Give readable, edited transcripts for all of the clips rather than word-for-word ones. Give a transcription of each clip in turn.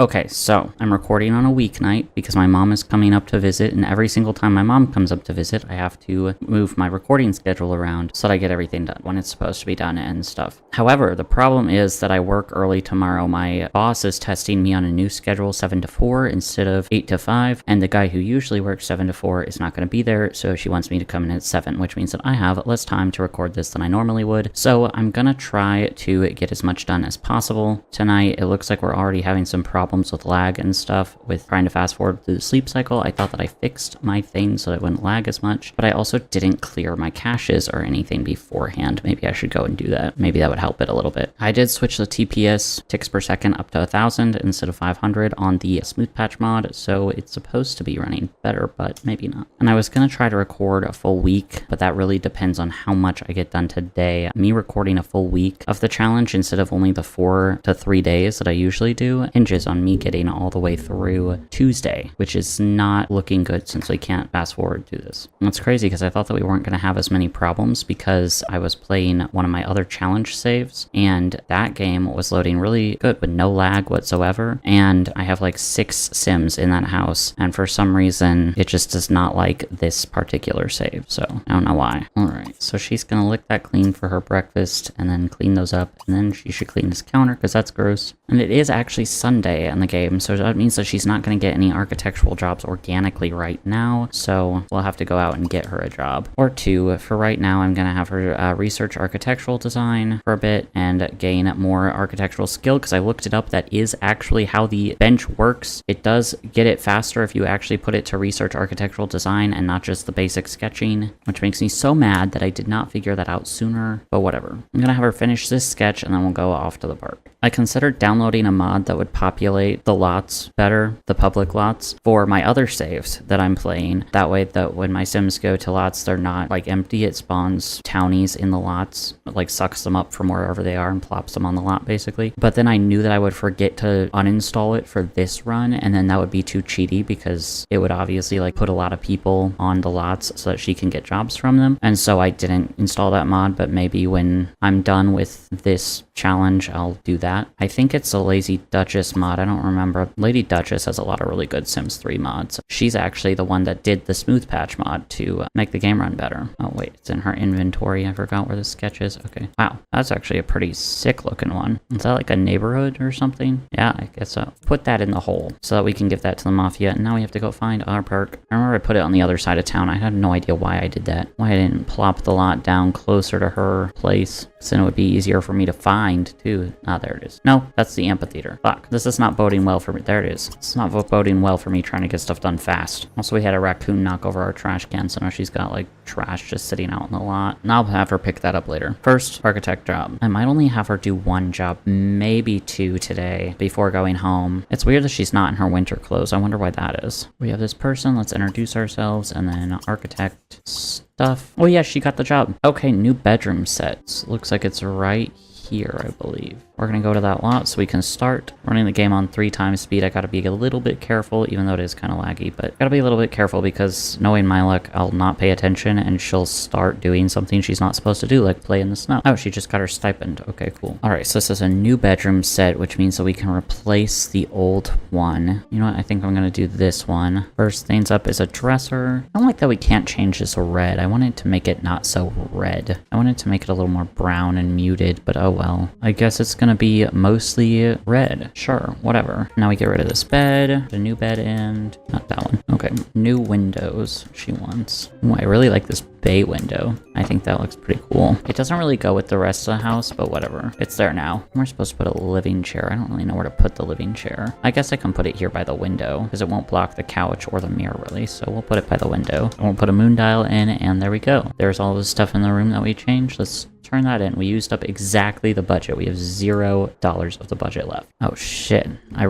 Okay, so I'm recording on a weeknight because my mom is coming up to visit, and every single time my mom comes up to visit, I have to move my recording schedule around so that I get everything done when it's supposed to be done and stuff. However, the problem is that I work early tomorrow. My boss is testing me on a new schedule, 7 to 4 instead of 8 to 5, and the guy who usually works 7 to 4 is not going to be there, so she wants me to come in at 7, which means that I have less time to record this than I normally would. So I'm gonna try to get as much done as possible tonight. It looks like we're already having some problems with lag and stuff with trying to fast forward through the sleep cycle. I thought that I fixed my thing so that it wouldn't lag as much, but I also didn't clear my caches or anything beforehand. Maybe I should go and do that. Maybe that would help it a little bit. I did switch the TPS ticks per second up to 1,000 instead of 500 on the smooth patch mod, so it's supposed to be running better, but maybe not. And I was gonna try to record a full week, but that really depends on how much I get done today. Me recording a full week of the challenge instead of only the 4 to 3 days that I usually do hinges on me getting all the way through Tuesday, which is not looking good since we can't fast forward to this. And it's crazy because I thought that we weren't going to have as many problems because I was playing one of my other challenge saves and that game was loading really good with no lag whatsoever, and I have like 6 sims in that house, and for some reason it just does not like this particular save, so I don't know why. Alright, so she's gonna lick that clean for her breakfast and then clean those up, and then she should clean this counter because that's gross. And it is actually Sunday in the game, so that means that she's not going to get any architectural jobs organically right now, so we'll have to go out and get her a job or two. For right now, I'm going to have her research architectural design for a bit and gain more architectural skill, because I looked it up. That is actually how the bench works. It does get it faster if you actually put it to research architectural design and not just the basic sketching, which makes me so mad that I did not figure that out sooner, but whatever. I'm going to have her finish this sketch and then we'll go off to the park. I considered downloading a mod that would populate the lots better, the public lots, for my other saves that I'm playing. That way that when my sims go to lots, they're not like empty. It spawns townies in the lots. It like sucks them up from wherever they are and plops them on the lot basically. But then I knew that I would forget to uninstall it for this run, and then that would be too cheaty because it would obviously like put a lot of people on the lots so that she can get jobs from them. And so I didn't install that mod, but maybe when I'm done with this challenge, I'll do that. I think it's a Lazy Duchess mod. I don't remember. Lady Duchess has a lot of really good Sims 3 mods. She's actually the one that did the smooth patch mod to make the game run better. Oh wait, it's in her inventory. I forgot where the sketch is. Okay. Wow, that's actually a pretty sick looking one. Is that like a neighborhood or something? Yeah, I guess so. Put that in the hole so that we can give that to the Mafia. And now we have to go find our park. I remember I put it on the other side of town. I had no idea why I did that. Why I didn't plop the lot down closer to her place. So then it would be easier for me to find too. Ah, there it is. No, that's the amphitheater. Fuck, this is not boding well for me. There it is. It's not boding well for me trying to get stuff done fast. Also, we had a raccoon knock over our trash can, so now she's got like trash just sitting out in the lot. And I'll have her pick that up later. First, architect job. I might only have her do 1 job, maybe 2 today before going home. It's weird that she's not in her winter clothes. I wonder why that is. We have this person. Let's introduce ourselves and then architect stuff. Oh yeah, she got the job. Okay, new bedroom sets. Looks like it's right here, I believe. We're gonna go to that lot so we can start running the game on 3 times speed. I gotta be a little bit careful, even though it is kind of laggy, but gotta be a little bit careful because knowing my luck, I'll not pay attention and she'll start doing something she's not supposed to do, like play in the snow. Oh, she just got her stipend. Okay, cool. All right, so this is a new bedroom set, which means that we can replace the old one. You know what? I think I'm gonna do this one. First things up is a dresser. I don't like that we can't change this red. I wanted to make it not so red. I wanted to make it a little more brown and muted, but oh well. I guess it's gonna be mostly red. Sure, whatever. Now we get rid of this bed, the new bed, and not that one. Okay, new windows she wants. Ooh, I really like this bay window. I think that looks pretty cool. It doesn't really go with the rest of the house, but whatever. It's there now. We're supposed to put a living chair. I don't really know where to put the living chair. I guess I can put it here by the window because it won't block the couch or the mirror really, so we'll put it by the window. And we'll put a moon dial in, and there we go. There's all the stuff in the room that we changed. Let's turn that in. We used up exactly the budget. We have $0 of the budget left. Oh shit. I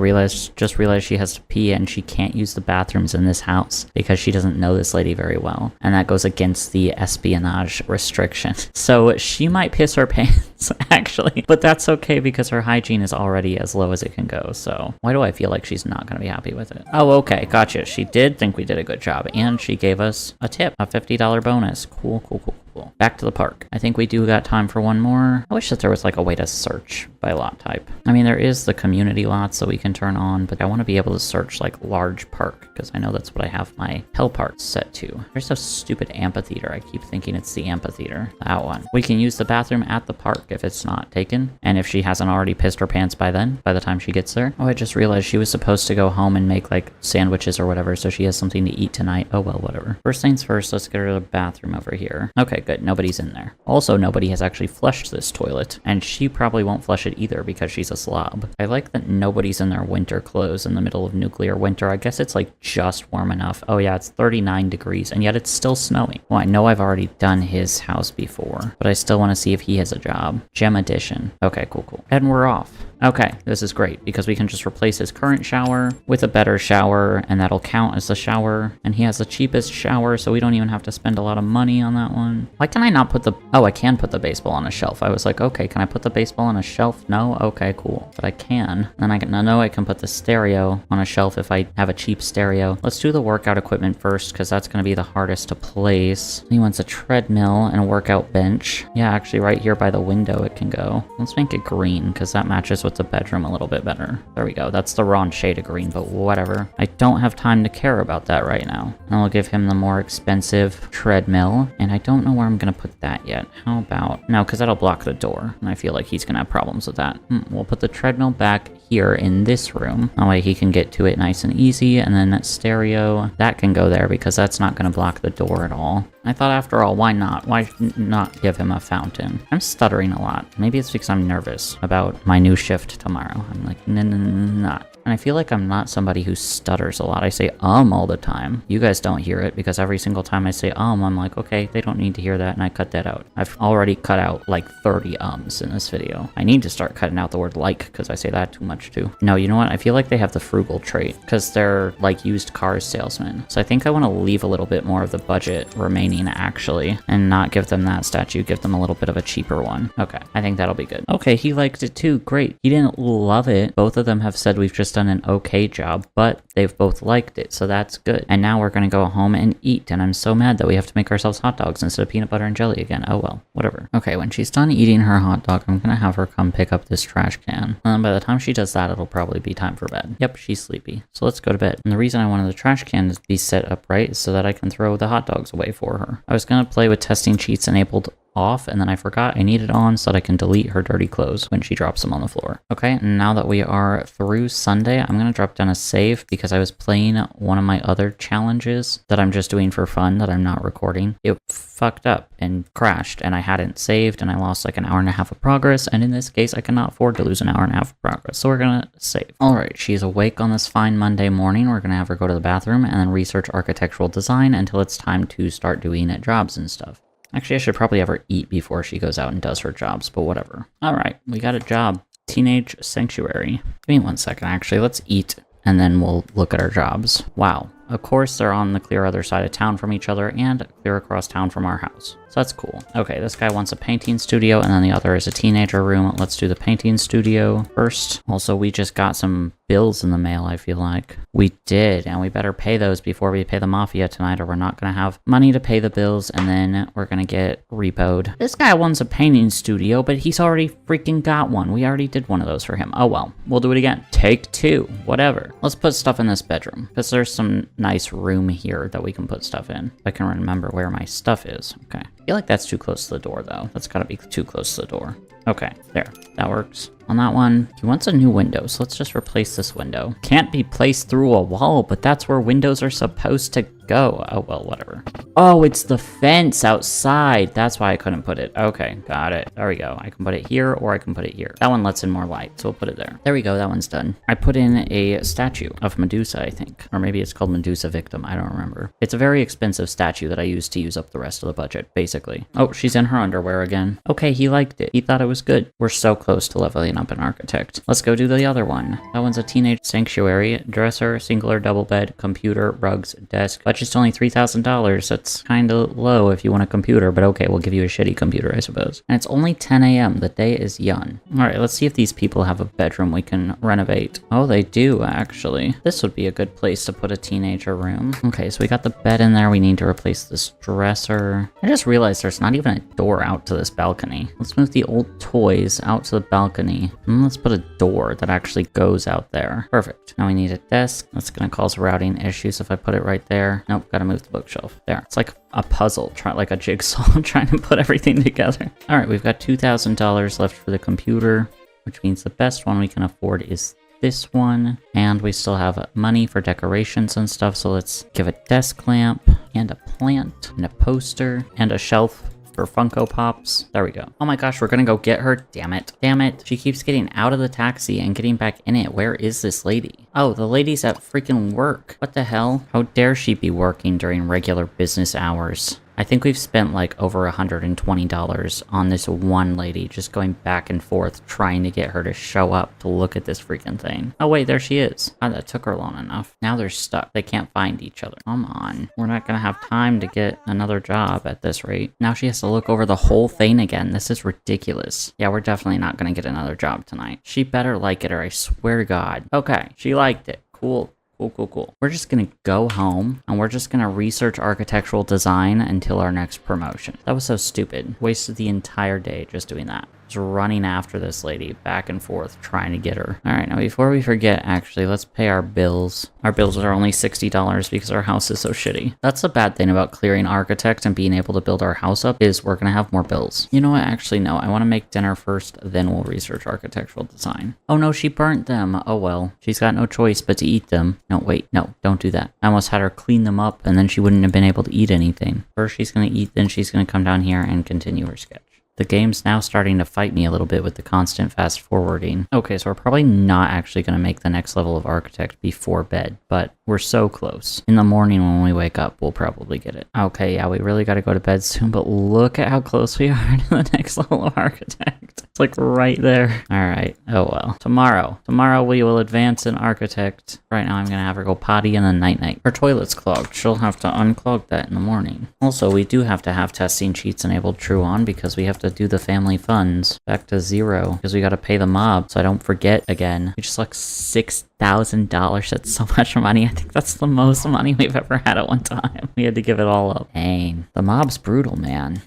just realized she has to pee and she can't use the bathrooms in this house because she doesn't know this lady very well. And that goes against the espionage restriction. So she might piss her pants actually, but that's okay because her hygiene is already as low as it can go. So why do I feel like she's not going to be happy with it? Oh, okay. Gotcha. She did think we did a good job and she gave us a tip, a $50 bonus. Cool, cool, cool. cool. Back to the park. I think we do got time for one more. I wish that there was like a way to search by lot type. I mean, there is the community lots that we can turn on, but I want to be able to search like large park because I know that's what I have my hell park set to. There's a stupid amphitheater. I keep thinking it's the amphitheater. That one. We can use the bathroom at the park if it's not taken, and if she hasn't already pissed her pants by the time she gets there. Oh, I just realized she was supposed to go home and make like sandwiches or whatever, so she has something to eat tonight. Oh well, whatever. First things first, let's get her to the bathroom over here. Okay, good. Nobody's in there. Also, nobody has actually flushed this toilet, and she probably won't flush it either because she's a slob. I like that nobody's in their winter clothes in the middle of nuclear winter. I guess it's like just warm enough. Oh yeah, it's 39 degrees, and yet it's still snowing. Well, I know I've already done his house before, but I still want to see if he has a job. Gem Edition. Okay, cool. And we're off. Okay, this is great because we can just replace his current shower with a better shower, and that'll count as the shower. And he has the cheapest shower, so we don't even have to spend a lot of money on that one. Why can I not put the... Oh, I can put the baseball on a shelf. I was like, okay, can I put the baseball on a shelf? No? Okay, cool. But I can. Then I know I can put the stereo on a shelf if I have a cheap stereo. Let's do the workout equipment first because that's going to be the hardest to place. He wants a treadmill and a workout bench. Yeah, actually right here by the window it can go. Let's make it green because that matches with the bedroom a little bit better. There we go. That's the wrong shade of green, but whatever. I don't have time to care about that right now. And I'll give him the more expensive treadmill, and I don't know where I'm gonna put that yet. How about... No, because that'll block the door, and I feel like he's gonna have problems with that. We'll put the treadmill back here in this room. That way he can get to it nice and easy, and then that stereo, that can go there because that's not gonna block the door at all. I thought after all, why not? Why not give him a fountain? I'm stuttering a lot. Maybe it's because I'm nervous about my new shift tomorrow. I'm like, not. And I feel like I'm not somebody who stutters a lot. I say all the time. You guys don't hear it because every single time I say I'm like, okay, they don't need to hear that, and I cut that out. I've already cut out like 30 in this video. I need to start cutting out the word like because I say that too much too. No, you know what? I feel like they have the frugal trait because they're like used cars salesmen. So I think I want to leave a little bit more of the budget remaining actually and not give them that statue, give them a little bit of a cheaper one. Okay, I think that'll be good. Okay, he liked it too. Great. He didn't love it. Both of them have said we've just done an okay job, but they've both liked it, so that's good. And now we're gonna go home and eat, and I'm so mad that we have to make ourselves hot dogs instead of peanut butter and jelly again. Oh well, whatever. Okay, when she's done eating her hot dog, I'm gonna have her come pick up this trash can. And then by the time she does that, it'll probably be time for bed. Yep, she's sleepy. So let's go to bed. And the reason I wanted the trash can to be set up right is so that I can throw the hot dogs away for her. I was gonna play with testing cheats enabled off, and then I forgot I need it on so that I can delete her dirty clothes when she drops them on the floor. Okay, and now that we are through Sunday, I'm gonna drop down a save because I was playing one of my other challenges that I'm just doing for fun that I'm not recording. It fucked up and crashed, and I hadn't saved, and I lost like an hour and a half of progress, and in this case I cannot afford to lose an hour and a half of progress, so we're gonna save. Alright, she's awake on this fine Monday morning. We're gonna have her go to the bathroom and then research architectural design until it's time to start doing jobs and stuff. Actually, I should probably have her eat before she goes out and does her jobs, but whatever. Alright, we got a job. Teenage Sanctuary. Give me 1 second, actually. Let's eat, and then we'll look at our jobs. Wow. Of course, they're on the clear other side of town from each other and clear across town from our house. So that's cool. Okay, this guy wants a painting studio, and then the other is a teenager room. Let's do the painting studio first. Also, we just got some bills in the mail, I feel like. We did, and we better pay those before we pay the mafia tonight, or we're not going to have money to pay the bills, and then we're going to get repoed. This guy wants a painting studio, but he's already freaking got one. We already did one of those for him. Oh well, we'll do it again. Take two, whatever. Let's put stuff in this bedroom, because there's some nice room here that we can put stuff in. I can remember where my stuff is. Okay. I feel like that's too close to the door, though. That's gotta be too close to the door. Okay, there. That works. On that one, he wants a new window, so let's just replace this window. Can't be placed through a wall, but that's where windows are supposed to go. Oh, well, whatever. Oh, it's the fence outside. That's why I couldn't put it. Okay, got it. There we go. I can put it here, or I can put it here. That one lets in more light, so we'll put it there. There we go. That one's done. I put in a statue of Medusa, I think. Or maybe it's called Medusa Victim. I don't remember. It's a very expensive statue that I used to use up the rest of the budget, basically. Oh, she's in her underwear again. Okay, he liked it. He thought it was good. We're so close to leveling up in architect. Let's go do the other one. That one's a teenage sanctuary. Dresser, singular double bed, computer, rugs, desk. Budget's only $3,000. That's kind of low if you want a computer, but okay, we'll give you a shitty computer, I suppose. And it's only 10 a.m. The day is young. All right, let's see if these people have a bedroom we can renovate. Oh, they do, actually. This would be a good place to put a teenager room. Okay, so we got the bed in there. We need to replace this dresser. I just realized there's not even a door out to this balcony. Let's move the old toys out to the balcony. And let's put a door that actually goes out there. Perfect. Now we need a desk. That's gonna cause routing issues if I put it right there. Nope, gotta move the bookshelf. There. It's like a puzzle, like a jigsaw, trying to put everything together. All right, we've got $2,000 left for the computer, which means the best one we can afford is this one. And we still have money for decorations and stuff, so let's give a desk lamp and a plant and a poster and a shelf for Funko Pops. There we go. Oh my gosh, we're gonna go get her. Damn it. Damn it. She keeps getting out of the taxi and getting back in it. Where is this lady? Oh, the lady's at freaking work. What the hell? How dare she be working during regular business hours? I think we've spent like over $120 on this one lady, just going back and forth trying to get her to show up to look at this freaking thing. Oh wait, there she is. Oh, that took her long enough. Now they're stuck. They can't find each other. Come on. We're not gonna have time to get another job at this rate. Now she has to look over the whole thing again. This is ridiculous. Yeah, we're definitely not gonna get another job tonight. She better like it, or I swear to God. Okay, she liked it. Cool. Cool. We're just gonna go home and we're just gonna research architectural design until our next promotion. That was so stupid. Wasted the entire day just doing that. Just running after this lady back and forth trying to get her. All right, now before we forget, actually, let's pay our bills. Our bills are only $60 because our house is so shitty. That's the bad thing about clearing architect and being able to build our house up is we're gonna have more bills. You know what? Actually, no. I want to make dinner first, then we'll research architectural design. Oh no, she burnt them. Oh well. She's got no choice but to eat them. No, wait. No, don't do that. I almost had her clean them up and then she wouldn't have been able to eat anything. First she's gonna eat, then she's gonna come down here and continue her sketch. The game's now starting to fight me a little bit with the constant fast forwarding. Okay, so we're probably not actually going to make the next level of architect before bed, but we're so close. In the morning when we wake up, we'll probably get it. Okay, yeah, we really got to go to bed soon, but look at how close we are to the next level of architect. It's like right there. All right, oh well. Tomorrow we will advance in architect. Right now I'm going to have her go potty and then night-night. Her toilet's clogged. She'll have to unclog that in the morning. Also, we do have to have testing sheets enabled true on because we have to do the family funds back to 0 because we got to pay the mob so I don't forget again. We just like $6,000. That's so much money. I think that's the most money we've ever had at one time. We had to give it all up. Dang. The mob's brutal, man.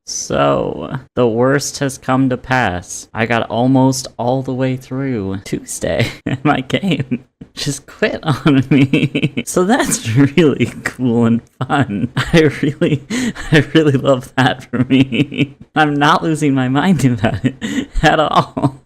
So, the worst has come to pass. I got almost all the way through Tuesday and my game just quit on me. So that's really cool and fun. I really love that for me. I'm not losing my mind about it at all.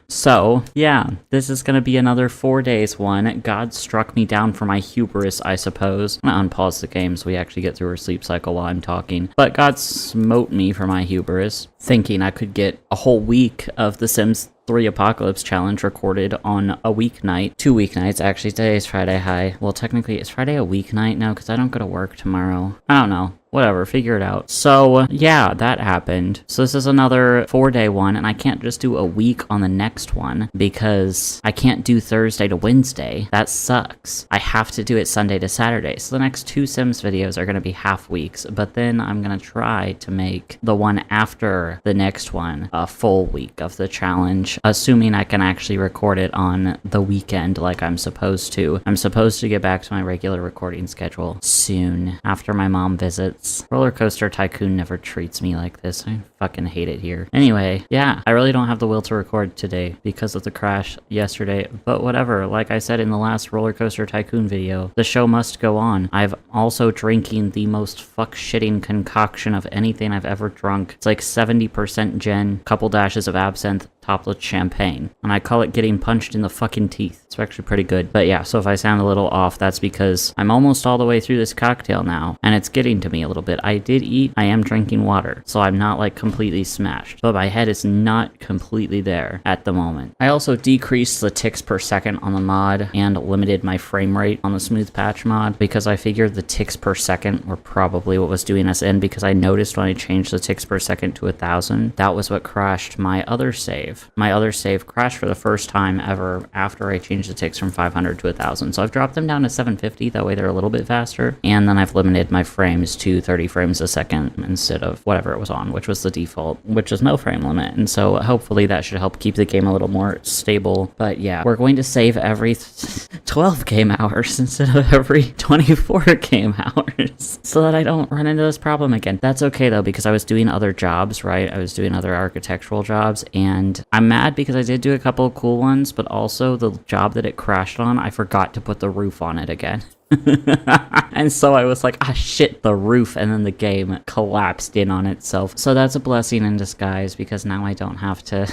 So, yeah, this is gonna be another 4 days one. God struck me down for my hubris, I suppose. I'm gonna unpause the game so we actually get through our sleep cycle while I'm talking. But God smote me for my hubris, thinking I could get a whole week of The Sims 3 Apocalypse Challenge recorded on a weeknight. 2 weeknights, actually. Today is Friday, hi. Well, technically, is Friday a weeknight now? Because I don't go to work tomorrow. I don't know. Whatever, figure it out. So, yeah, that happened. So this is another 4-day one, and I can't just do a week on the next one because I can't do Thursday to Wednesday. That sucks. I have to do it Sunday to Saturday. So the next 2 Sims videos are going to be half weeks, but then I'm going to try to make the one after the next one a full week of the challenge, assuming I can actually record it on the weekend like I'm supposed to. I'm supposed to get back to my regular recording schedule soon after my mom visits. Roller Coaster Tycoon never treats me like this. I fucking hate it here. Anyway, yeah, I really don't have the will to record today because of the crash yesterday, but whatever. Like I said in the last Roller Coaster Tycoon video, the show must go on. I've also drinking the most fuck-shitting concoction of anything I've ever drunk. It's like 70% gin, couple dashes of absinthe, topplet champagne. And I call it getting punched in the fucking teeth. It's actually pretty good. But yeah, so if I sound a little off, that's because I'm almost all the way through this cocktail now, and it's getting to me a little bit. I did eat, I am drinking water, so I'm not like completely smashed, but my head is not completely there at the moment. I also decreased the ticks per second on the mod and limited my frame rate on the smooth patch mod because I figured the ticks per second were probably what was doing us in, because I noticed when I changed the ticks per second to 1,000, that was what crashed my other save. My other save crashed for the first time ever after I changed the ticks from 500 to 1,000. So I've dropped them down to 750, that way they're a little bit faster. And then I've limited my frames to 30 frames a second instead of whatever it was on, which was the default, which is no frame limit. And so hopefully that should help keep the game a little more stable. But yeah, we're going to save every 12 game hours instead of every 24 game hours so that I don't run into this problem again. That's okay though, because I was doing other jobs, right? I was doing other architectural jobs, and I'm mad because I did do a couple of cool ones, but also the job that it crashed on, I forgot to put the roof on it again. And so I was like, ah shit, the roof, and then the game collapsed in on itself. So that's a blessing in disguise, because now I don't have to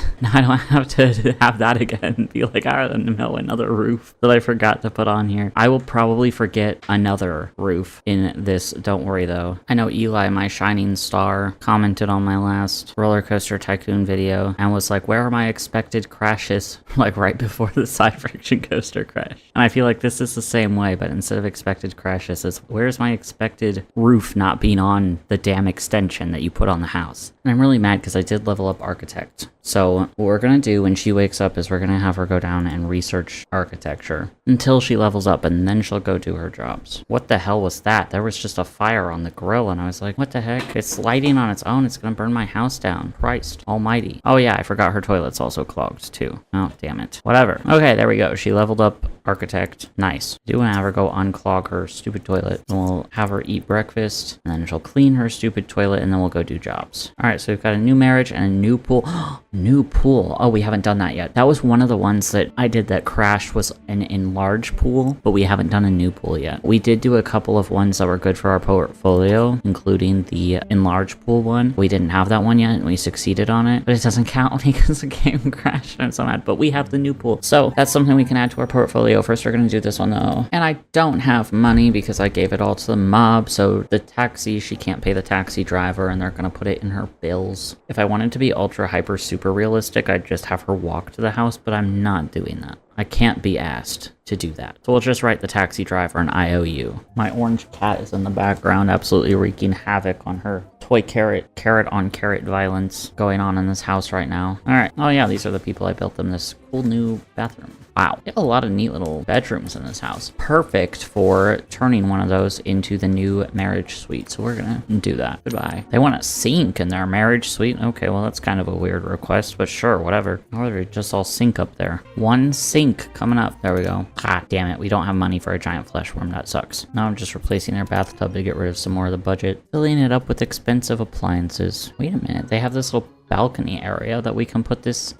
have that again and be like, I don't know, another roof that I forgot to put on here. I will probably forget another roof in this, don't worry though. I know Eli, my shining star, commented on my last Roller Coaster Tycoon video and was like, where are my expected crashes? Like right before the side friction coaster crash. And I feel like this is the same way, but instead of expected crashes, is where's my expected roof not being on the damn extension that you put on the house? And I'm really mad because I did level up architect. So what we're gonna do when she wakes up is we're gonna have her go down and research architecture until she levels up, and then she'll go do her jobs. What the hell was that? There was just a fire on the grill, and I was like, what the heck? It's lighting on its own. It's gonna burn my house down. Christ almighty. Oh yeah, I forgot her toilet's also clogged too. Oh, damn it. Whatever. Okay, there we go. She leveled up architect. Nice. Do want to have her go unclog her stupid toilet. And we'll have her eat breakfast, and then she'll clean her stupid toilet, and then we'll go do jobs. All right, so we've got a new marriage and a new pool. New pool. Oh, we haven't done that yet. That was one of the ones that I did that crashed, was an enlarged pool, but we haven't done a new pool yet. We did do a couple of ones that were good for our portfolio, including the enlarged pool one. We didn't have that one yet, and we succeeded on it, but it doesn't count because the game crashed. I'm so mad, but we have the new pool. So that's something we can add to our portfolio. First, we're going to do this one though. And I don't have money because I gave it all to the mob. So the taxi, she can't pay the taxi driver, and they're going to put it in her bills. If I wanted to be ultra hyper super realistic, I'd just have her walk to the house, but I'm not doing that. I can't be asked to do that. So we'll just write the taxi driver an IOU. My orange cat is in the background, absolutely wreaking havoc on her toy carrot on carrot violence going on in this house right now. All right. Oh yeah, these are the people I built them this cool new bathroom. Wow, we have a lot of neat little bedrooms in this house. Perfect for turning one of those into the new marriage suite. So we're gonna do that. Goodbye. They want a sink in their marriage suite? Okay, well that's kind of a weird request, but sure, whatever. Or they just all sink up there. One sink coming up. There we go. Ah, damn it. We don't have money for a giant flesh worm. That sucks. Now I'm just replacing their bathtub to get rid of some more of the budget. Filling it up with expensive appliances. Wait a minute. They have this little balcony area that we can put this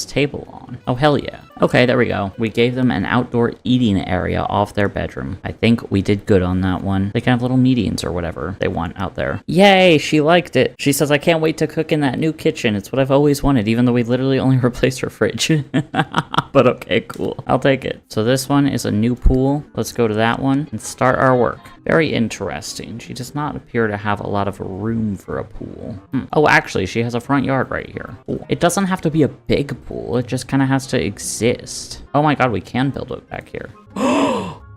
table on. Oh hell yeah. Okay, there we go. We gave them an outdoor eating area off their bedroom. I think we did good on that one. They can have little meetings or whatever they want out there. Yay, she liked it. She says, I can't wait to cook in that new kitchen. It's what I've always wanted, even though we literally only replaced her fridge. But okay, cool. I'll take it. So this one is a new pool. Let's go to that one and start our work. Very interesting. She does not appear to have a lot of room for a pool. Oh, actually, she has a front yard right here. Ooh. It doesn't have to be a big pool. It just kind of has to exist. Oh my god, we can build it back here.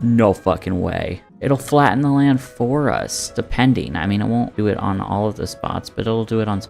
No fucking way. It'll flatten the land for us, depending. I mean, it won't do it on all of the spots, but it'll do it on...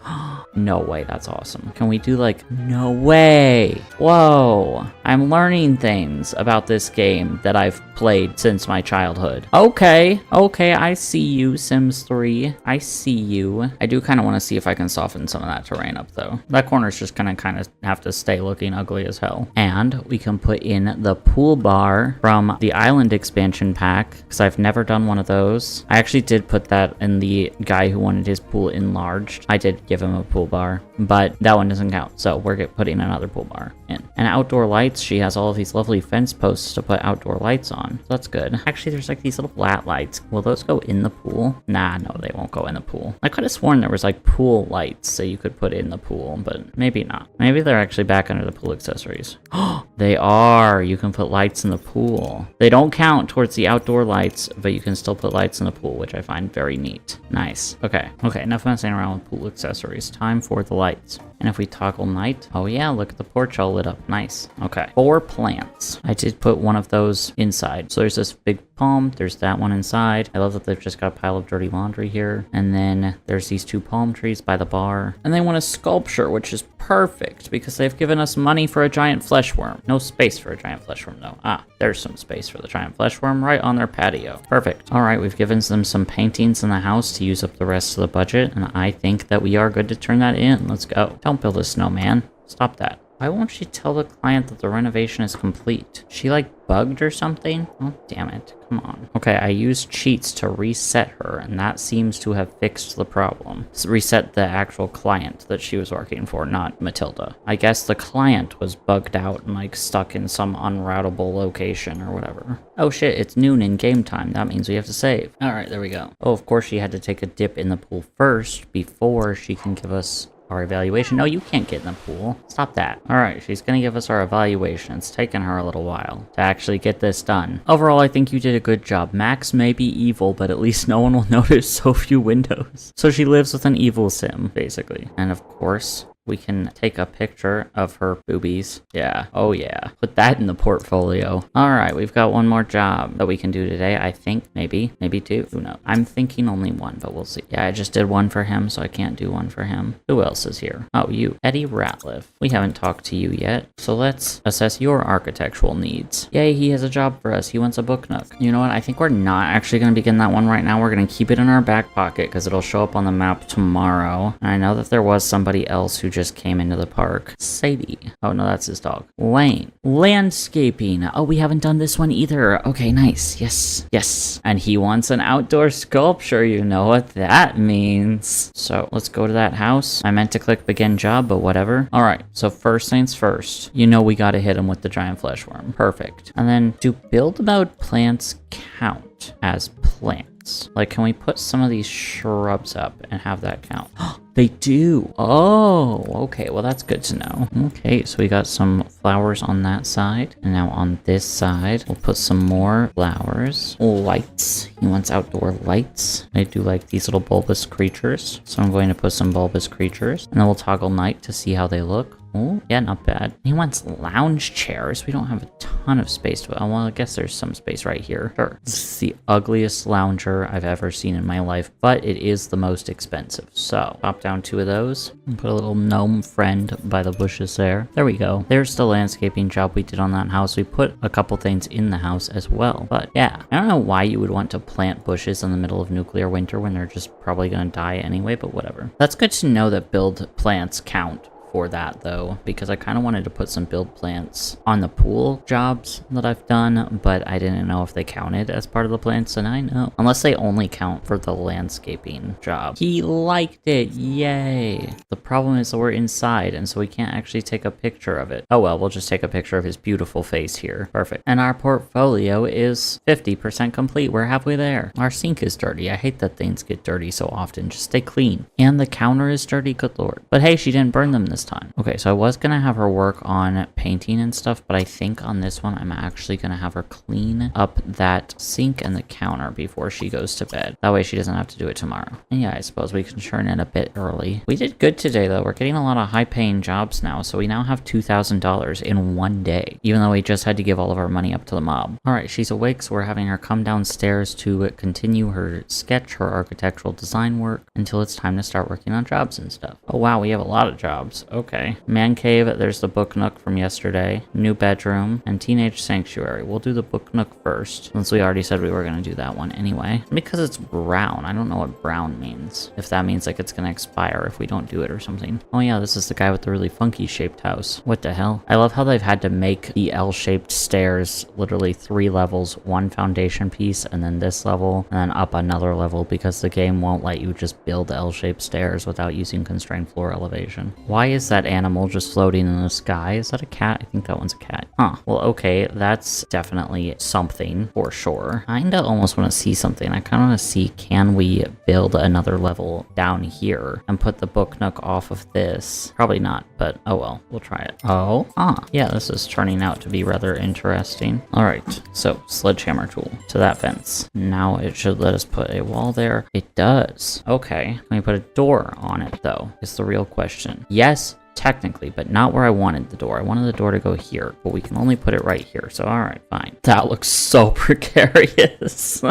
No way, that's awesome. Can we do like... No way! Whoa! I'm learning things about this game that I've played since my childhood. Okay, I see you, Sims 3. I see you. I do kind of want to see if I can soften some of that terrain up, though. That corner's just gonna kind of have to stay looking ugly as hell. And we can put in the pool bar from the island expansion pack, because I've never done one of those. I actually did put that in the guy who wanted his pool enlarged. I did give him a pool bar. but that one doesn't count. So we're putting another pool bar in. And outdoor lights, she has all of these lovely fence posts to put outdoor lights on. So that's good. Actually, there's like these little flat lights. Will those go in the pool? Nah, no, they won't go in the pool. I could have sworn there was like pool lights that you could put in the pool, but maybe not. Maybe they're actually back under the pool accessories. Oh, they are. You can put lights in the pool. They don't count towards the outdoor lights, but you can still put lights in the pool, which I find very neat. Nice. Okay, enough messing around with pool accessories. Time for the lights. And if we toggle night, oh yeah, look at the porch all lit up. Nice. Okay. 4 plants. I did put one of those inside. So there's this big palm. There's that one inside. I love that they've just got a pile of dirty laundry here. And then there's these 2 palm trees by the bar. And they want a sculpture, which is perfect because they've given us money for a giant flesh worm. No space for a giant flesh worm though. Ah, there's some space for the giant flesh worm right on their patio. Perfect. All right, we've given them some paintings in the house to use up the rest of the budget. And I think that we are good to turn that in. Let's go. Don't build a snowman. Stop that. Why won't she tell the client that the renovation is complete? She like bugged or something? Oh, damn it. Come on. Okay, I used cheats to reset her, and that seems to have fixed the problem. Reset the actual client that she was working for, not Matilda. I guess the client was bugged out and like stuck in some unroutable location or whatever. Oh shit, it's noon in game time. That means we have to save. All right, there we go. Oh, of course she had to take a dip in the pool first before she can give us our evaluation. No, you can't get in the pool. Stop that. All right, she's gonna give us our evaluation. It's taken her a little while to actually get this done. Overall, I think you did a good job. Max may be evil, but at least no one will notice so few windows. So she lives with an evil sim, basically. And of course, we can take a picture of her boobies. Yeah. Oh, yeah. Put that in the portfolio. All right. We've got one more job that we can do today. I think maybe 2. Who knows? I'm thinking only 1, but we'll see. Yeah, I just did 1 for him, so I can't do 1 for him. Who else is here? Oh, you. Eddie Ratliff. We haven't talked to you yet, so let's assess your architectural needs. Yay, he has a job for us. He wants a book nook. You know what? I think we're not actually going to begin that one right now. We're going to keep it in our back pocket because it'll show up on the map tomorrow. And I know that there was somebody else who just came into the park. Sadie. Oh no, that's his dog. Lane. Landscaping. Oh, we haven't done this one either. Okay, nice. Yes. And he wants an outdoor sculpture. You know what that means. So let's go to that house. I meant to click begin job, but whatever. All right. So first things first. You know we got to hit him with the giant flesh worm. Perfect. And then do build about plants count as plants? Like, can we put some of these shrubs up and have that count? They do. Oh, okay. Well, that's good to know. Okay, so we got some flowers on that side. And now on this side, we'll put some more flowers. Lights. He wants outdoor lights. I do like these little bulbous creatures. So I'm going to put some bulbous creatures. And then we'll toggle night to see how they look. Oh, yeah, not bad. He wants lounge chairs. We don't have a ton of space. Well, I guess there's some space right here. Sure. This is the ugliest lounger I've ever seen in my life, but it is the most expensive. So, pop down 2 of those and put a little gnome friend by the bushes there. There we go. There's the landscaping job we did on that house. We put a couple things in the house as well. But yeah, I don't know why you would want to plant bushes in the middle of nuclear winter when they're just probably going to die anyway, but whatever. That's good to know that build plants count for that though, because I kind of wanted to put some build plants on the pool jobs that I've done, but I didn't know if they counted as part of the plants, and I know. Unless they only count for the landscaping job. He liked it, yay! The problem is that we're inside, and so we can't actually take a picture of it. Oh well, we'll just take a picture of his beautiful face here. Perfect. And our portfolio is 50% complete. We're halfway there. Our sink is dirty. I hate that things get dirty so often. Just stay clean. And the counter is dirty, good lord. But hey, she didn't burn them this time. Okay, so I was gonna have her work on painting and stuff, but I think on this one I'm actually gonna have her clean up that sink and the counter before she goes to bed. That way she doesn't have to do it tomorrow. And yeah, I suppose we can turn in a bit early. We did good today though. We're getting a lot of high paying jobs now, so we now have $2,000 in one day, even though we just had to give all of our money up to the mob. All right, she's awake, so we're having her come downstairs to continue her sketch, her architectural design work, until it's time to start working on jobs and stuff. Oh wow, we have a lot of jobs. Okay. Man cave, there's the book nook from yesterday. New bedroom, and teenage sanctuary. We'll do the book nook first, since we already said we were going to do that one anyway. Because it's brown. I don't know what brown means. If that means like it's going to expire if we don't do it or something. Oh yeah, this is the guy with the really funky shaped house. What the hell? I love how they've had to make the L-shaped stairs literally 3 levels, 1 foundation piece, and then this level, and then up another level because the game won't let you just build L-shaped stairs without using constrained floor elevation. Why is that animal just floating in the sky? Is that a cat? I think that one's a cat. Huh. Well, okay, that's definitely something for sure. I kinda almost want to see something. I kind of want to see, can we build another level down here and put the book nook off of this? Probably not, but oh well, we'll try it. Oh, yeah, this is turning out to be rather interesting. All right, so sledgehammer tool to that fence. Now it should let us put a wall there. It does. Okay, can we put a door on it though? Is the real question. Yes, technically, but not where I wanted the door. I wanted the door to go here, but we can only put it right here. So, all right, fine. That looks so precarious.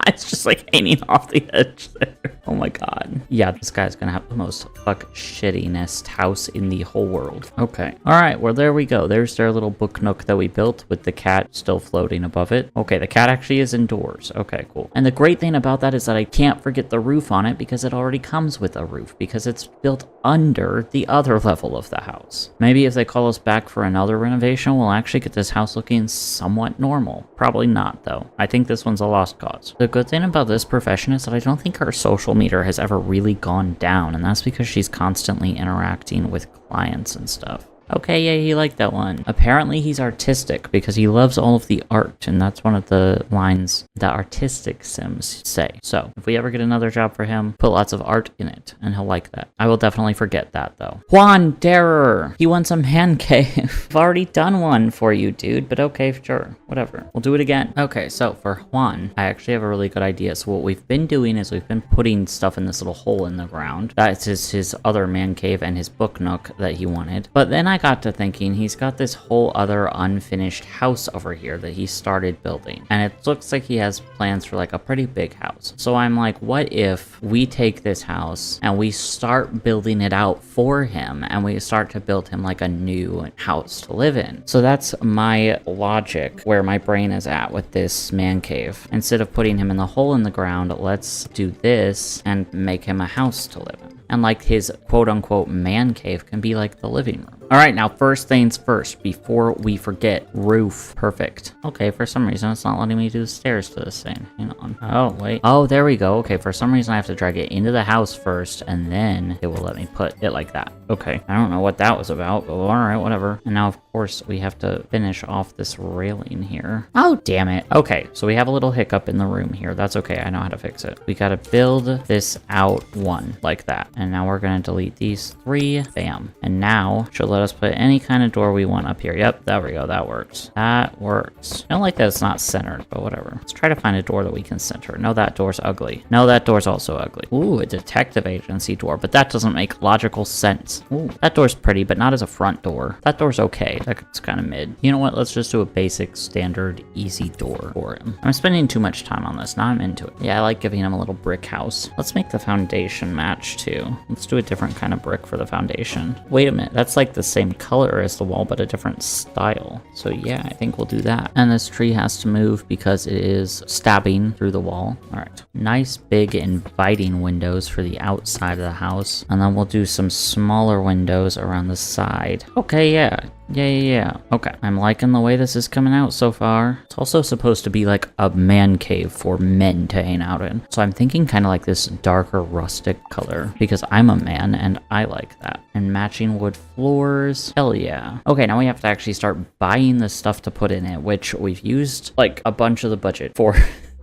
It's just like hanging off the edge there. Oh my god. Yeah, this guy's gonna have the most fuck shittinest house in the whole world. Okay. All right, well, there we go. There's their little book nook that we built with the cat still floating above it. Okay, the cat actually is indoors. Okay, cool. And the great thing about that is that I can't forget the roof on it because it already comes with a roof because it's built under the other level of the house. Maybe if they call us back for another renovation, we'll actually get this house looking somewhat normal. Probably not, though. I think this one's a lost cause. The good thing about this profession is that I don't think her social meter has ever really gone down, and that's because she's constantly interacting with clients and stuff. Okay, yeah, he liked that one. Apparently he's artistic because he loves all of the art, and that's one of the lines that artistic sims say. So if we ever get another job for him, put lots of art in it, and he'll like that. I will definitely forget that, though. Juan Darer! He wants a man cave. I've already done one for you, dude, but okay, sure. Whatever. We'll do it again. Okay, so for Juan, I actually have a really good idea. So what we've been doing is we've been putting stuff in this little hole in the ground. That is his other man cave and his book nook that he wanted. But then I got to thinking he's got this whole other unfinished house over here that he started building, and it looks like he has plans for like a pretty big house. So I'm like, what if we take this house and we start building it out for him and we start to build him like a new house to live in? So that's my logic where my brain is at with this man cave. Instead of putting him in the hole in the ground, let's do this and make him a house to live in. And like his quote-unquote man cave can be like the living room. All right, now first things first, before we forget, roof. Perfect. Okay, for some reason it's not letting me do the stairs to this thing. Hang on. Oh, wait. Oh, there we go. Okay, for some reason I have to drag it into the house first, and then it will let me put it like that. Okay, I don't know what that was about, but all right, whatever. And now, of course, we have to finish off this railing here. Oh, damn it. Okay, so we have a little hiccup in the room here. That's okay. I know how to fix it. We got to build this out one like that. And now we're going to delete these 3. Bam. And now she'll let us put any kind of door we want up here. Yep, there we go. That works. That works. I don't like that it's not centered, but whatever. Let's try to find a door that we can center. No, that door's ugly. No, that door's also ugly. Ooh, a detective agency door, but that doesn't make logical sense. Ooh, that door's pretty, but not as a front door. That door's okay. That's kind of mid. You know what? Let's just do a basic, standard, easy door for him. I'm spending too much time on this. Now I'm into it. Yeah, I like giving him a little brick house. Let's make the foundation match too. Let's do a different kind of brick for the foundation. Wait a minute. That's like the same color as the wall, but a different style. So yeah, I think we'll do that. And this tree has to move because it is stabbing through the wall. All right. Nice, big, inviting windows for the outside of the house. And then we'll do some smaller windows around the side. Okay, yeah. Yeah. Okay, I'm liking the way this is coming out so far. It's also supposed to be like a man cave for men to hang out in. So I'm thinking kind of like this darker rustic color because I'm a man and I like that. And matching wood floors. Hell yeah. Okay, now we have to actually start buying the stuff to put in it, which we've used like a bunch of the budget for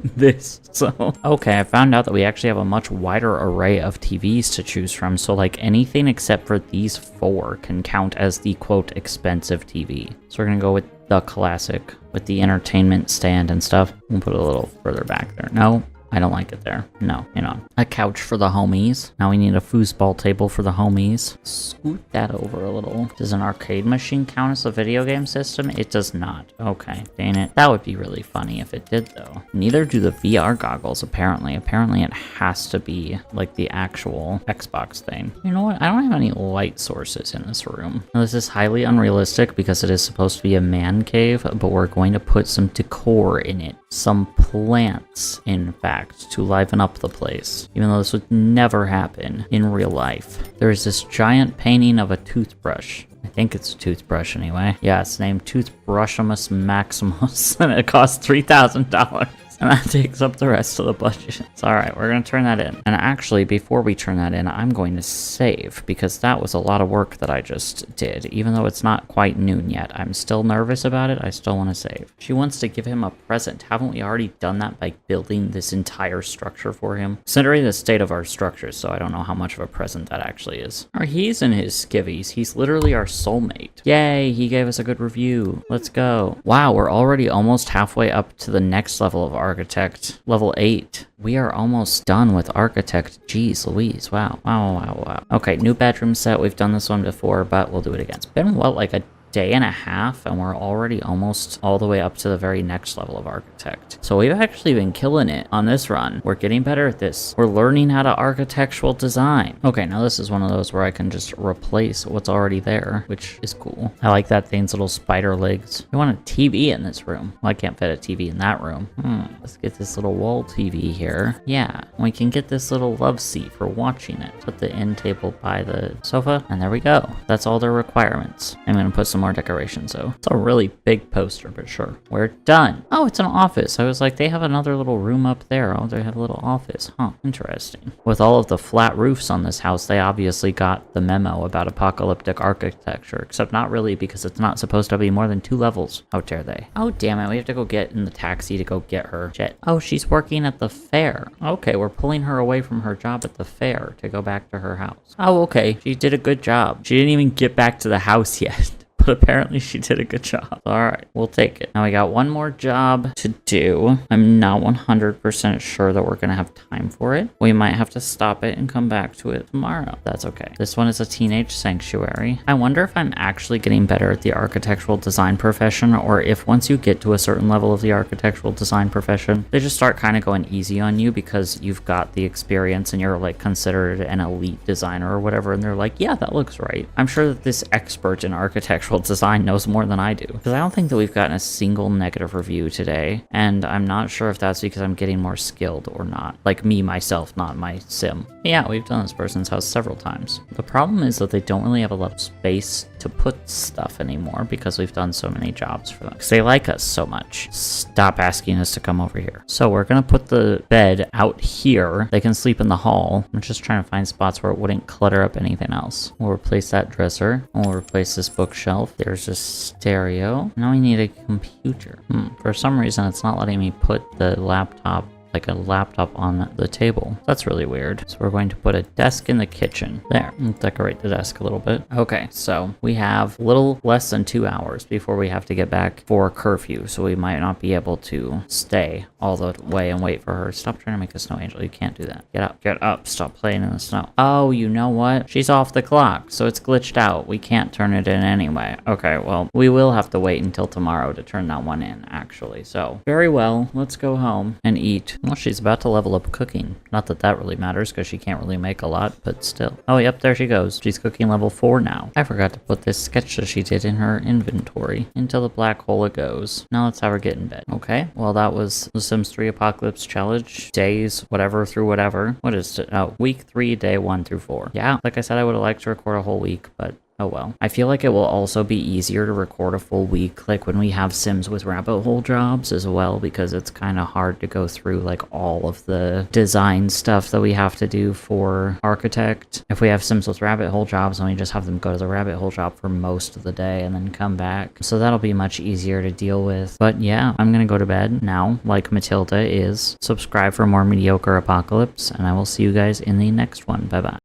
this. So okay, I found out that we actually have a much wider array of TVs to choose from, so like anything except for these 4 can count as the quote expensive TV. So we're gonna go with the classic with the entertainment stand and stuff. We'll put it a little further back there. No, I don't like it there. No, a couch for the homies. Now we need a foosball table for the homies. Scoot that over a little. Does an arcade machine count as a video game system? It does not. Okay, dang it. That would be really funny if it did, though. Neither do the VR goggles, apparently. Apparently it has to be like the actual Xbox thing. You know what? I don't have any light sources in this room. Now, this is highly unrealistic because it is supposed to be a man cave, but we're going to put some decor in it. Some plants, in fact, to liven up the place, even though this would never happen in real life. There is this giant painting of a toothbrush. I think it's a toothbrush anyway. Yeah, it's named Toothbrushimus Maximus, and it costs $3,000. And that takes up the rest of the budget. So, alright, we're going to turn that in. And actually, before we turn that in, I'm going to save, because that was a lot of work that I just did. Even though it's not quite noon yet, I'm still nervous about it. I still want to save. She wants to give him a present. Haven't we already done that by building this entire structure for him? Considering the state of our structures, so I don't know how much of a present that actually is. He's in his skivvies. He's literally our soulmate. Yay, he gave us a good review. Let's go. Wow, we're already almost halfway up to the next level of Architect, level 8. We are almost done with Architect. Jeez Louise, wow. Wow. Okay, new bedroom set. We've done this one before, but we'll do it again. It's been, what, like a day and a half, and we're already almost all the way up to the very next level of Architect. So we've actually been killing it on this run. We're getting better at this. We're learning how to architectural design. Okay, now this is one of those where I can just replace what's already there, which is cool. I like that thing's little spider legs. I want a TV in this room. Well, I can't fit a TV in that room. Let's get this little wall TV here. Yeah, we can get this little love seat for watching it. Put the end table by the sofa, and there we go. That's all their requirements. I'm gonna put some more decorations, so it's a really big poster, but sure, we're done. Oh, it's an office. I was like, they have another little room up there. Oh, they have a little office. Huh, interesting. With all of the flat roofs on this house, they obviously got the memo about apocalyptic architecture, except not really, because it's not supposed to be more than 2 levels. How dare they? Oh, damn it, we have to go get in the taxi to go get her. Shit. Oh, she's working at the fair. Okay, we're pulling her away from her job at the fair to go back to her house. Oh, okay, she did a good job. She didn't even get back to the house yet. But apparently she did a good job. Alright, we'll take it. Now we got one more job to do. I'm not 100% sure that we're going to have time for it. We might have to stop it and come back to it tomorrow. That's okay. This one is a teenage sanctuary. I wonder if I'm actually getting better at the architectural design profession, or if once you get to a certain level of the architectural design profession, they just start kind of going easy on you because you've got the experience and you're like considered an elite designer or whatever, and they're like, yeah, that looks right. I'm sure that this expert in architectural design knows more than I do, because I don't think that we've gotten a single negative review today, and I'm not sure if that's because I'm getting more skilled or not. Like me, myself, not my sim. Yeah, we've done this person's house several times. The problem is that they don't really have a lot of space to put stuff anymore because we've done so many jobs for them. Because they like us so much. Stop asking us to come over here. So we're gonna put the bed out here. They can sleep in the hall. I'm just trying to find spots where it wouldn't clutter up anything else. We'll replace that dresser. We'll replace this bookshelf. There's a stereo. Now we need a computer. For some reason, it's not letting me put the laptop, like a laptop, on the table. That's really weird. So we're going to put a desk in the kitchen. There. We'll decorate the desk a little bit. Okay, so we have a little less than 2 hours before we have to get back for curfew, so we might not be able to stay all the way and wait for her. Stop trying to make a snow angel. You can't do that. Get up. Get up. Stop playing in the snow. Oh, you know what? She's off the clock, so it's glitched out. We can't turn it in anyway. Okay, well, we will have to wait until tomorrow to turn that one in, actually. So, very well. Let's go home and eat. Well, she's about to level up cooking. Not that that really matters, because she can't really make a lot, but still. Oh, yep, there she goes. She's cooking level 4 now. I forgot to put this sketch that she did in her inventory. Into the black hole it goes. Now let's have her get in bed. Okay, well, that was the Sims 3 Apocalypse Challenge. Days, whatever through whatever. What is it? Oh, week 3, day 1 through 4. Yeah, like I said, I would have liked to record a whole week, but oh well. I feel like it will also be easier to record a full week, like when we have Sims with rabbit hole jobs as well, because it's kind of hard to go through like all of the design stuff that we have to do for Architect. If we have Sims with rabbit hole jobs, then we just have them go to the rabbit hole job for most of the day and then come back. So that'll be much easier to deal with. But yeah, I'm gonna go to bed now, like Matilda is. Subscribe for more mediocre Apocalypse, and I will see you guys in the next one. Bye bye.